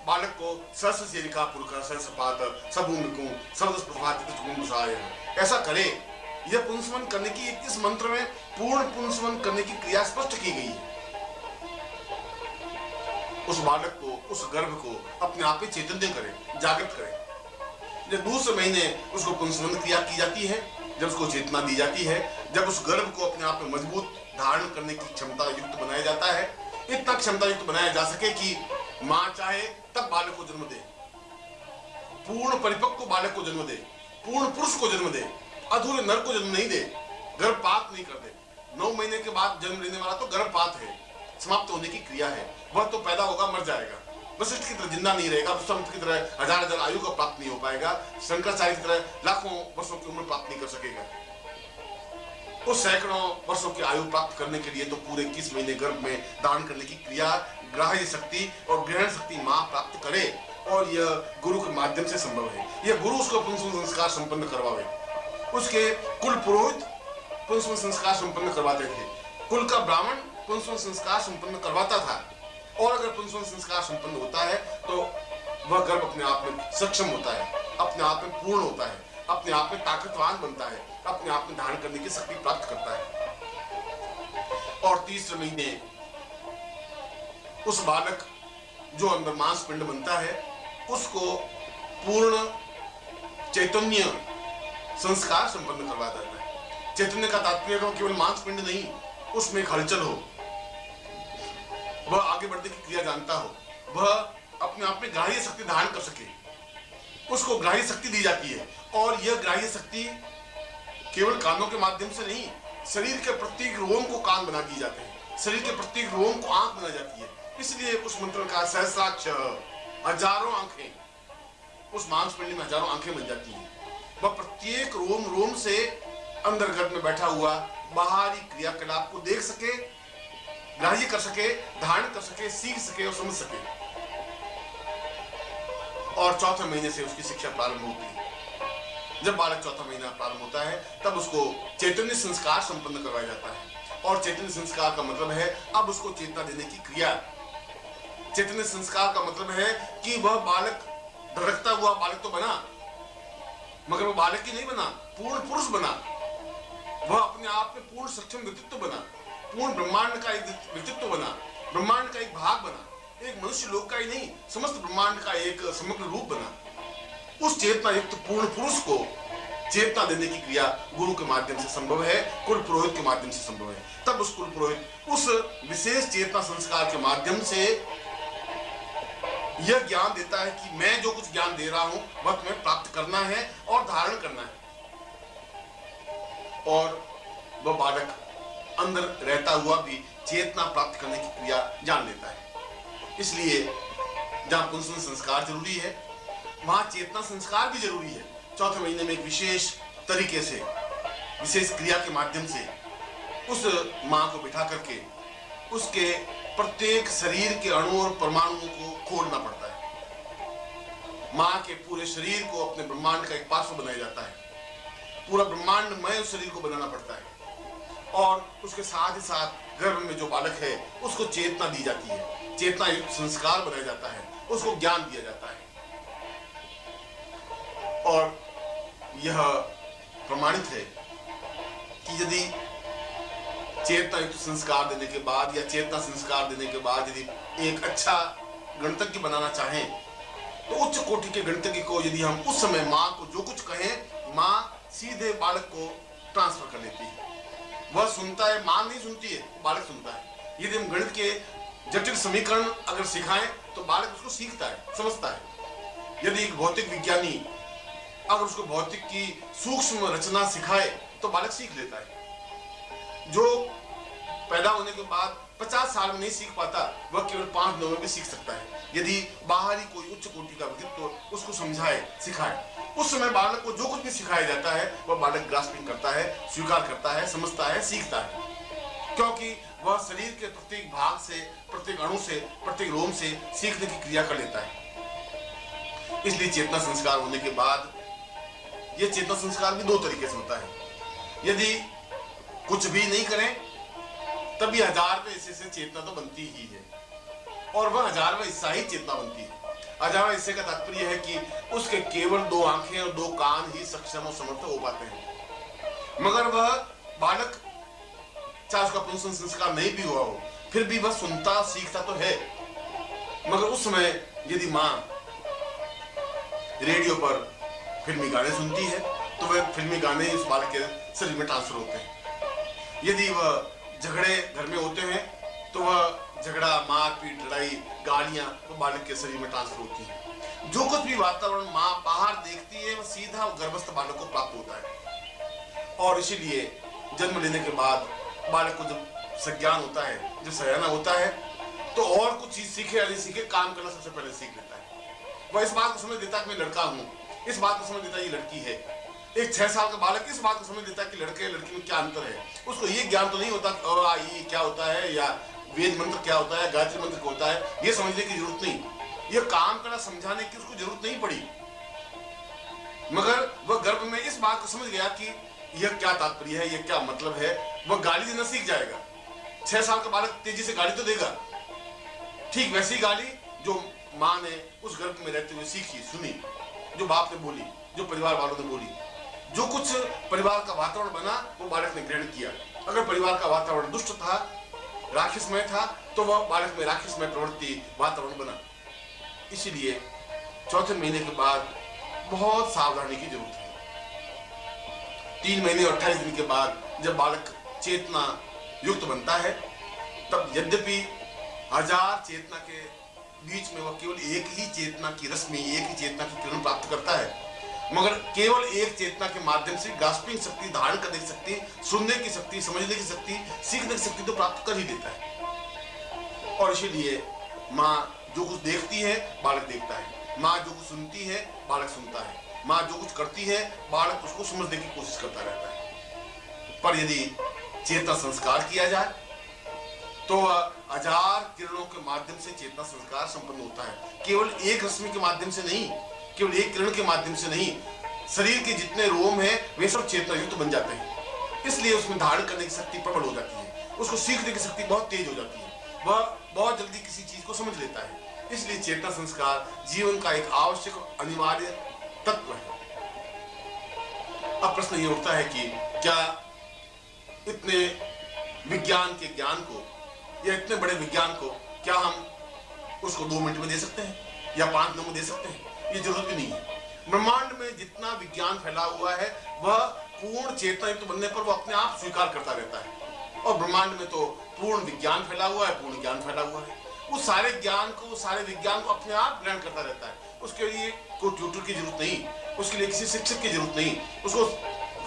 बालक को सहस्र सेविका पुरखा सहस्रपात सबूमिकु सबदस प्रभातित गुणसाय ऐसा करे। यह पुंसवन करने की इस मंत्र में पूर्ण पुंसवन करने की क्रिया स्पष्ट की गई है। उस बालक को, उस गर्भ को अपने आप में चैतन्य करे, जागृत करे। जब दूसरे महीने उसको पुंसवन क्रिया की जाती है, जब उसको चेतना दी जाती है, जब उस गर्भ को अपने आप में मजबूत धारण करने की क्षमता युक्त बनाया जाता है, इतना क्षमता युक्त बनाया जा सके कि मां चाहे तब बालक को जन्म दे, पूर्ण परिपक्व बालक को जन्म दे, पूर्ण पुरुष को जन्म दे, अधूरे नर को जन्म नहीं दे, गर्भपात नहीं कर दे। 9 महीने के बाद जन्म लेने वाला तो गर्भपात है, समाप्त होने की क्रिया है। वह तो पैदा होगा, मर जाएगा, वशिष्ठ की तरह जिंदा नहीं रहेगा, वशिष्ठ की तरह हजार हजार आयु का प्राप्त नहीं हो पाएगा, शंकराचार्य की तरह लाखों वर्षों की उम्र प्राप्त नहीं कर सकेगा। उस सैकड़ों वर्षों की आयु प्राप्त करने के लिए तो पूरे 21 महीने गर्भ में धारण करने की क्रिया, ग्राह्य शक्ति और ग्रहण शक्ति मां प्राप्त करे, और यह गुरु के माध्यम से संभव है। यह गुरु उसको पुंसवन संस्कार संपन्न करवावे। उसके कुल पुरोहित पुंसवन संस्कार संपन्न करवाते थे, कुल का ब्राह्मण पुंसवन संस्कार संपन्न करवाता था। और अगर पुंसवन संस्कार संपन्न होता है तो वह गर्भ अपने आप में सक्षम होता है, अपने आप में पूर्ण होता है, अपने आप में ताकतवान बनता है, अपने आप में धारण करने की शक्ति प्राप्त करता है। और तीसरे महीने उस बालक जो अंदर मांस पिंड बनता है, उसको पूर्ण चैतन्य संस्कार संपन्न करवा देता है। चैतन्य का तात्पर्य केवल मांस पिंड नहीं, उसमें एक हलचल हो, वह आगे बढ़ने की क्रिया जानता हो, वह अपने आप में ग्राह्य शक्ति धारण कर सके, उसको ग्राह्य शक्ति दी जाती है। और यह ग्राह्य शक्ति केवल कानों के माध्यम से नहीं, शरीर के प्रत्येक रोम को कान बना दिए जाते हैं, शरीर के प्रत्येक रोम को आंख बना जाती है। इसलिए उस मंत्र का सहस्राक्ष, हजारों आंखें, उस मांसपिंड में हजारों आंखें बन जाती हैं। वह प्रत्येक रोम रोम से अंदर गर्भ में बैठा हुआ बाहरी क्रियाकलाप को देख सके, ग्राह्य कर सके, धारण कर सके, सीख सके और समझ सके। और चौथे महीने से उसकी शिक्षा प्रारंभ होती है। जब बालक चौथा महीना प्रारंभ होता है तब उसको चैतन्य संस्कार संपन्न करवाया जाता है। और चैतन्य संस्कार का मतलब है अब उसको चेतना देने की क्रिया। चैतन्य संस्कार का मतलब है कि वह बालक धड़कता हुआ बालक तो बना, मगर वह बालक ही नहीं बना, पूर्ण पुरुष बना। वह अपने आप में पूर्ण सक्षम व्यक्तित्व बना, पूर्ण ब्रह्मांड का एक व्यक्तित्व बना, ब्रह्मांड का एक भाग बना, एक मनुष्य लोक का ही नहीं, समस्त ब्रह्मांड का एक समग्र रूप बना। उस चेतना युक्त पूर्ण पुरुष को चेतना देने की क्रिया गुरु के माध्यम से संभव है, कुल पुरोहित के माध्यम से संभव है। तब उस कुल पुरोहित उस विशेष चेतना संस्कार के माध्यम से यह ज्ञान देता है कि मैं जो कुछ ज्ञान दे रहा हूं वह तुम्हें प्राप्त करना है और धारण करना है। और वह बालक अंदर रहता हुआ भी चेतना प्राप्त करने की क्रिया जान लेता है। इसलिए जहां पुंसवन संस्कार जरूरी है, वहां चेतना संस्कार भी जरूरी है। चौथे महीने में एक विशेष तरीके से, विशेष क्रिया के माध्यम से उस मां को बिठा करके उसके प्रत्येक शरीर के अणु और परमाणुओं को खोलना पड़ता है। मां के पूरे शरीर को अपने ब्रह्मांड का एक पार्श्व बनाया जाता है, पूरा ब्रह्मांडमय उस शरीर को बनाना पड़ता है। और उसके साथ ही साथ गर्भ में जो बालक है उसको चेतना दी जाती है, चेतना युक्त संस्कार बनाया जाता है, उसको ज्ञान दिया जाता है। और यह प्रमाणित है कि यदि चेतना युक्त संस्कार देने के बाद या चेतना संस्कार देने के बाद यदि एक अच्छा गणितज्ञ बनाना चाहें तो उच्च कोटि के गणितज्ञ को यदि हम उस समय मां को जो कुछ कहें, मां सीधे बालक को ट्रांसफर कर लेती है। वह सुनता है, मां नहीं सुनती है, बालक सुनता है। यदि हम गणित के जटिल समीकरण अगर सिखाएं तो बालक उसको सीखता है, समझता है। यदि एक भौतिक विज्ञानी अगर उसको भौतिक की सूक्ष्म रचना सिखाए तो बालक सीख लेता है। जो पैदा होने के बाद 50 साल में नहीं सीख पाता, वह केवल 5 दिनों में भी सीख सकता है यदि बाहरी कोई उच्च कोटि का व्यक्तित्व उसको समझाए, सिखाए। उस समय बालक को जो कुछ भी सिखाया जाता है वह बालक ग्रास्पिंग करता है, स्वीकार करता है, समझता है, सीखता है, क्योंकि वह शरीर के प्रत्येक भाग से, प्रत्येक अणु से, प्रत्येक रोम से सीखने की क्रिया कर लेता है। इसलिए चेतना संस्कार होने के बाद यह चेतना संस्कार भी 2 तरीके से होता है। यदि कुछ भी नहीं करें तभी 1000वें हिस्से से चेतना तो बनती ही है, और वह 1000वां हिस्सा ही चेतना बनती है। अजाना इससे का तात्पर्य है कि उसके केवल 2 आंखें और 2 कान ही सक्षम और समर्थ हो पाते हैं। मगर वह बालक, चाहे उसका पुंसन संस्कार नहीं भी हुआ हो, फिर भी वह सुनता सीखता तो है। मगर उस समय यदि माँ रेडियो पर फिल्मी गाने सुनती है तो वह फिल्मी गाने उस बालक के शरीर में ट्रांसफर होते हैं। यदि वह झगड़े घर में होते हैं तो वह झगड़ा, मारपीट, लड़ाई, गालियां वो बालक के शरीर में ट्रांसफर होती हैं। जो कुछ भी वातावरण माँ बाहर देखती है वह सीधा गर्भस्थ बालक को प्राप्त होता है। और इसीलिए जन्म लेने के बाद बालक को जब संज्ञान होता है, जब सयाना होता है, तो और कुछ चीज सीखे या नहीं सीखे, काम करना सबसे पहले सीख लेता है। वह इस बात को समझ लेता है कि मैं लड़का हूँ, इस बात को समझ लेता है ये लड़की है। एक 6 साल का बालक इस बात को समझ लेता है कि लड़के लड़की में क्या अंतर है। उसको ये ज्ञान तो नहीं होता ये क्या होता है, या वेद मंत्र क्या होता है, गायत्री मंत्र क्या होता है, ये समझने की जरूरत नहीं। ये काम करना समझाने की उसको जरूरत नहीं पड़ी। मगर वह गर्भ में इस बात को समझ गया कि यह क्या तात्पर्य है, यह क्या मतलब है। वह गाली देना सीख जाएगा। 6 साल का बालक तेजी से गाली तो देगा, ठीक वैसी गाली जो माँ ने उस गर्भ में रहते हुए सीखी, सुनी, जो बाप ने बोली, जो परिवार वालों ने बोली। जो कुछ परिवार का वातावरण बना वो बालक ने ग्रहण किया। अगर परिवार का वातावरण दुष्ट था, राक्षसमय था, तो वह बालक में राक्षसमय प्रवृत्ति वातावरण बना। इसीलिए 4थे महीने के बाद बहुत सावधानी की जरूरत है। 3 महीने और 28 दिन के बाद जब बालक चेतना युक्त बनता है, तब यद्यपि 1000 चेतना के बीच में वह केवल एक ही चेतना की रश्मि, एक ही चेतना की किरण प्राप्त करता है, मगर केवल एक चेतना के माध्यम से ग्रास्पिंग शक्ति, धारण करने की शक्ति, सुनने की शक्ति, समझने की शक्ति, सीखने की शक्ति तो प्राप्त कर ही देता है। और इसीलिए माँ जो कुछ देखती है बालक देखता है, माँ जो कुछ सुनती है बालक सुनता है, माँ जो कुछ करती है बालक उसको समझने की कोशिश करता रहता है। पर यदि चेतना संस्कार किया जाए तो 1000 किरणों के माध्यम से चेतना संस्कार संपन्न होता है। केवल एक रश्मि के माध्यम से नहीं, केवल एक किरण के माध्यम से नहीं, शरीर के जितने रोम हैं वे सब चेतना युक्त बन जाते हैं। इसलिए उसमें धारण करने की शक्ति प्रबल हो जाती है, उसको सीखने की शक्ति बहुत तेज हो जाती है, वह बहुत जल्दी किसी चीज को समझ लेता है। इसलिए चेतना संस्कार जीवन का एक आवश्यक अनिवार्य तत्व है। अब प्रश्न ये उठता है कि क्या इतने विज्ञान के ज्ञान को या इतने बड़े विज्ञान को क्या हम उसको 2 मिनट में दे सकते हैं या 5 दिनों में दे सकते हैं? ये जरूरत भी नहीं है। ब्रह्मांड में जितना विज्ञान फैला हुआ है वह पूर्ण चेतना युक्त बनने पर वो अपने आप स्वीकार करता रहता है। और ब्रह्मांड में तो पूर्ण विज्ञान फैला हुआ है, पूर्ण ज्ञान फैला हुआ है। उस सारे ज्ञान को, उस सारे विज्ञान को अपने आप ग्रहण करता रहता है। उसके लिए कोई ट्यूटर की जरूरत नहीं, उसके लिए किसी शिक्षक की जरूरत नहीं, उसको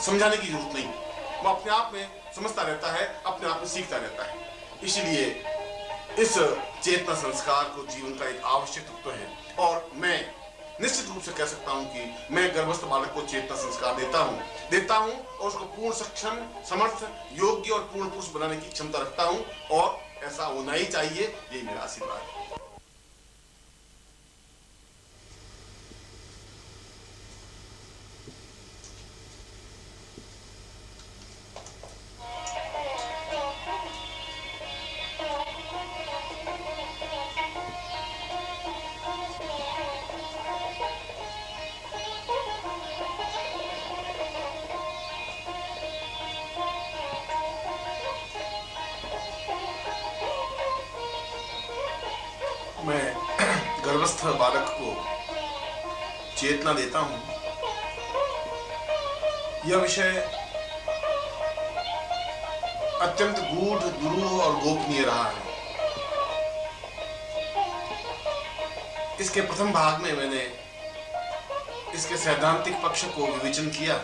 समझाने की जरूरत नहीं। वो अपने आप में समझता रहता है, अपने आप में सीखता रहता है। इसलिए इस चेतना संस्कार को जीवन का एक आवश्यक तत्व है। और मैं निश्चित रूप से कह सकता हूं कि मैं गर्भस्थ बालक को चेतना संस्कार देता हूं और उसको पूर्ण सक्षम, समर्थ, योग्य और पूर्ण पुरुष बनाने की क्षमता रखता हूं, और ऐसा होना ही चाहिए। यही मेरा आशीर्वाद है। मैं गर्भस्थ बालक को चेतना देता हूं। यह विषय अत्यंत गूढ़, दुरूह और गोपनीय रहा है। इसके प्रथम भाग में मैंने इसके सैद्धांतिक पक्ष को विवेचन किया,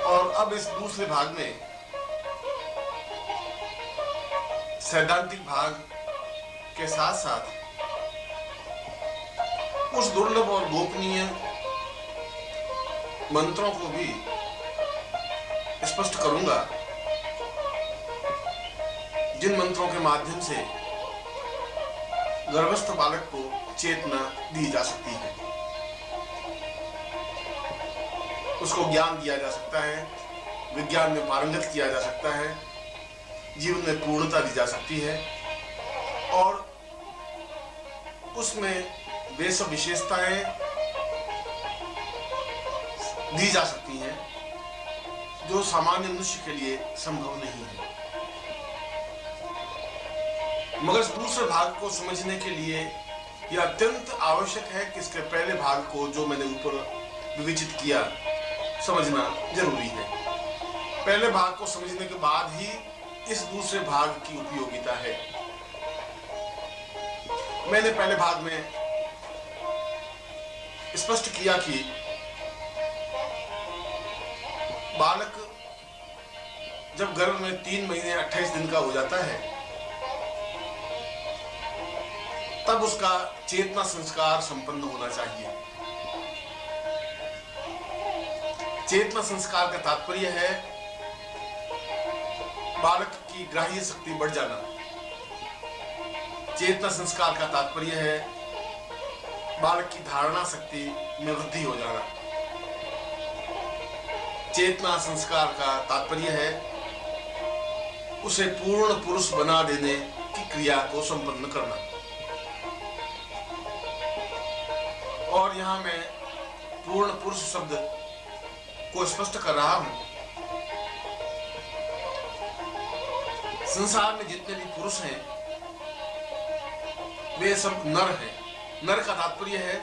और अब इस दूसरे भाग में सैद्धांतिक भाग के साथ साथ उस दुर्लभ और गोपनीय मंत्रों को भी स्पष्ट करूंगा जिन मंत्रों के माध्यम से गर्भस्थ बालक को चेतना दी जा सकती है, उसको ज्ञान दिया जा सकता है, विज्ञान में पारंगत किया जा सकता है, जीवन में पूर्णता दी जा सकती है। और उसमें वे सब विशेषताएं दी जा सकती हैं जो सामान्य मनुष्य के लिए संभव नहीं है। मगर इस दूसरे भाग को समझने के लिए यह अत्यंत आवश्यक है कि इसके पहले भाग को, जो मैंने ऊपर विवेचित किया, समझना जरूरी है। पहले भाग को समझने के बाद ही इस दूसरे भाग की उपयोगिता है। मैंने पहले भाग में स्पष्ट किया कि बालक जब गर्भ में 3 महीने 28 दिन का हो जाता है, तब उसका चेतना संस्कार संपन्न होना चाहिए। चेतना संस्कार का तात्पर्य है बालक की ग्राह्य शक्ति बढ़ जाना। चेतना संस्कार का तात्पर्य है बालक की धारणा शक्ति में वृद्धि हो जाना। चेतना संस्कार का तात्पर्य है उसे पूर्ण पुरुष बना देने की क्रिया को संपन्न करना। और यहां मैं पूर्ण पुरुष शब्द को स्पष्ट कर रहा हूं। संसार में जितने भी पुरुष हैं वे सब नर हैं। नर का तात्पर्य है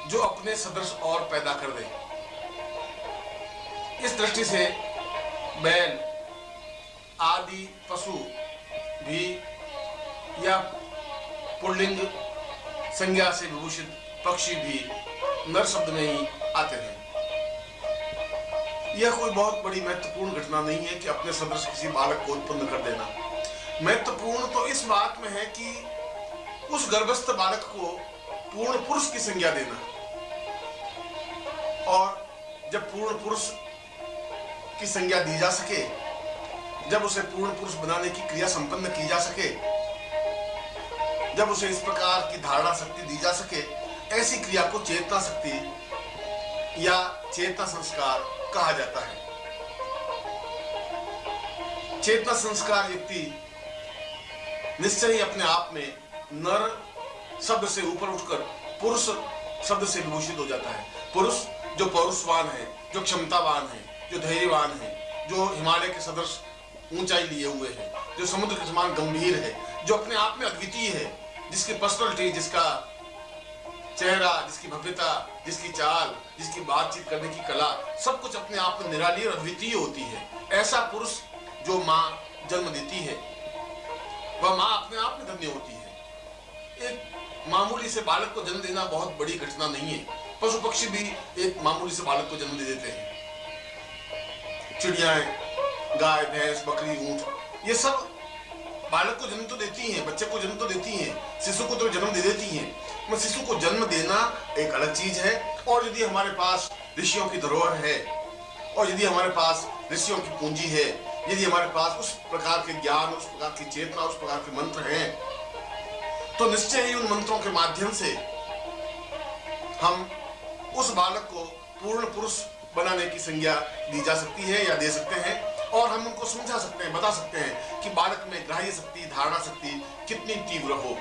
जो अपने सदृश और पैदा कर दे। इस दृष्टि से बैल आदि पशु भी या पुल्लिंग संज्ञा से विभूषित पक्षी भी नर शब्द में ही आते हैं। यह कोई बहुत बड़ी महत्वपूर्ण घटना नहीं है कि अपने सदृश किसी बालक को उत्पन्न कर देना। महत्वपूर्ण तो इस बात में है कि उस गर्भस्थ बालक को पूर्ण पुरुष की संज्ञा देना, और जब पूर्ण पुरुष की संज्ञा दी जा सके, जब उसे पूर्ण पुरुष बनाने की क्रिया संपन्न की जा सके, जब उसे इस प्रकार की धारणा शक्ति दी जा सके, ऐसी क्रिया को चेतना शक्ति या चेतना संस्कार कहा जाता है। चेतना संस्कार व्यक्ति निश्चय ही अपने आप में नर शब्द से ऊपर उठकर पुरुष शब्द से विभूषित हो जाता है। पुरुष जो पौरुषवान है, जो क्षमतावान है, जो धैर्यवान है, जो हिमालय के सदृश ऊंचाई लिए हुए है, जो समुद्र के समान गंभीर है, जो अपने आप में अद्वितीय है, जिसकी पर्सनालिटी, जिसका चेहरा, जिसकी भव्यता, जिसकी चाल, जिसकी बातचीत करने की कला, सब कुछ अपने आप में निराली और अद्वितीय होती है। ऐसा पुरुष जो माँ जन्म देती है, वह माँ अपने आप में धन्य होती है। एक मामूली से बालक को जन्म देना बहुत बड़ी घटना नहीं है। पशु पक्षी भी एक मामूली से बालक को जन्म दे देते हैं। चिड़ियाएं, गाय, भैंस, बकरी, ऊंट, ये सब बालक को जन्म तो देती हैं, बच्चे को जन्म तो देती हैं, शिशु को तो जन्म दे देती हैं। मगर शिशु को जन्म देना एक अलग चीज है। और यदि हमारे पास ऋषियों की धरोहर है, और यदि हमारे पास ऋषियों की पूंजी है, यदि हमारे पास उस प्रकार के ज्ञान, उस प्रकार की चेतना, उस प्रकार के मंत्र हैं, तो निश्चय ही उन मंत्रों के माध्यम से हम उस बालक को पूर्ण पुरुष बनाने की संज्ञा दी जा सकती है या दे सकते हैं। और हम उनको समझा सकते हैं, बता सकते हैं कि बालक में ग्राह्य शक्ति, धारणा शक्ति कितनी तीव्र हो।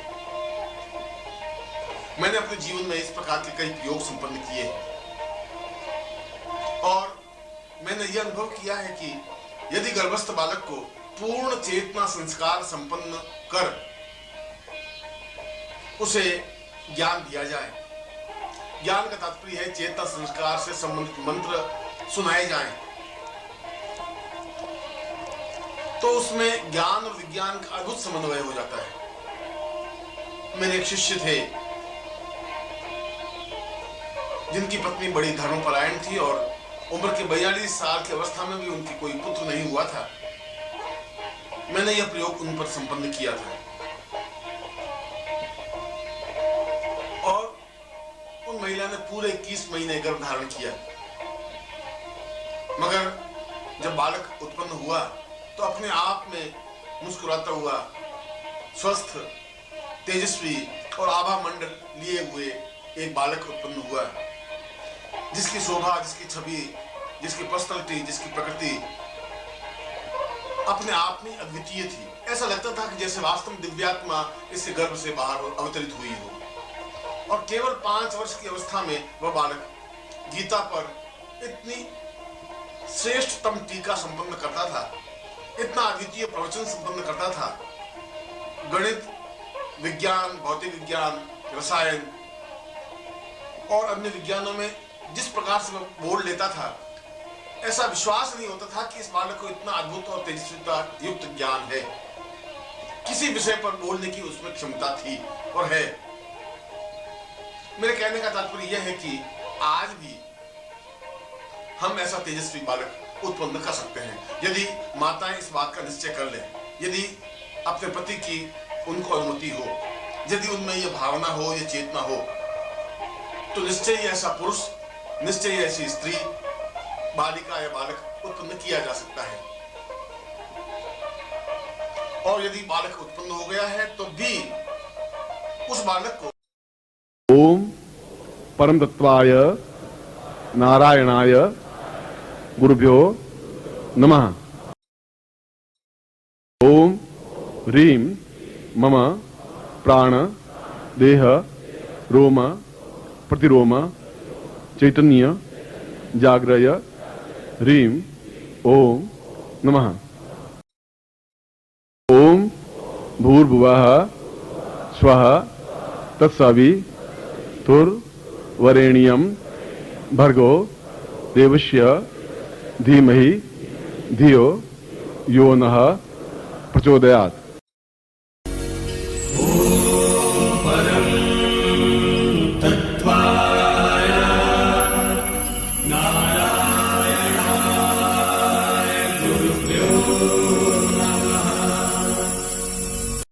मैंने अपने जीवन में इस प्रकार के कई प्रयोग संपन्न किए और मैंने यह अनुभव किया है कि यदि गर्भस्थ बालक को पूर्ण चेतना संस्कार संपन्न कर उसे ज्ञान दिया जाए, ज्ञान का तात्पर्य है चेतना संस्कार से संबंधित मंत्र सुनाए जाएं, तो उसमें ज्ञान और विज्ञान का अद्भुत समन्वय हो जाता है। मेरे एक शिष्य थे जिनकी पत्नी बड़ी धर्मपरायण थी और उम्र के 42 साल की अवस्था में भी उनकी कोई पुत्र नहीं हुआ था। मैंने यह प्रयोग उन पर संपन्न किया था और उन महिला ने पूरे 21 महीने गर्भ धारण किया। मगर जब बालक उत्पन्न हुआ तो अपने आप में मुस्कुराता हुआ, स्वस्थ, तेजस्वी और आभा मंडल लिए हुए एक बालक उत्पन्न हुआ, जिसकी शोभा, जिसकी छवि, जिसकी पर्सनालिटी, जिसकी प्रकृति अपने आप में अद्वितीय थी। ऐसा लगता था कि जैसे वास्तव में दिव्यात्मा इसके गर्भ से बाहर अवतरित हुई हो। और केवल 5 वर्ष की अवस्था में वह बालक गीता पर इतनी श्रेष्ठतम टीका संपन्न करता था, इतना अद्वितीय प्रवचन संपन्न करता था। गणित, विज्ञान, भौतिक विज्ञान, रसायन और अन्य विज्ञानों में जिस प्रकार से वह बोल लेता था, ऐसा विश्वास नहीं होता था कि इस बालक को इतना अद्भुत और तेजस्विता युक्त ज्ञान है। किसी विषय पर बोलने की उसमें क्षमता थी और है। मेरे कहने का तात्पर्य यह है कि आज भी हम ऐसा तेजस्वी बालक उत्पन्न कर सकते हैं, यदि माताएं इस बात का निश्चय कर लें, यदि अपने पति की उनको अनुमति हो, यदि उनमें यह भावना हो, यह चेतना हो, तो निश्चय ही ऐसा पुरुष, निश्चय ही ऐसी स्त्री, बालिका या बालक उत्पन्न किया जा सकता है। और यदि बालक उत्पन्न हो गया है तो भी उस बालक को ओम परम तत्वाय नारायणाय गुरुभ्यो नमः। ओम ह्रीं मम प्राण देह रोम प्रतिरोम चैतन्य जाग्रय ह्रीं ओम नमः। ओम भूर्भुवः स्वः तत्सवितुर्वरेण्यं भर्गो देवस्य धीमहि धियो यो नः प्रचोदयात्।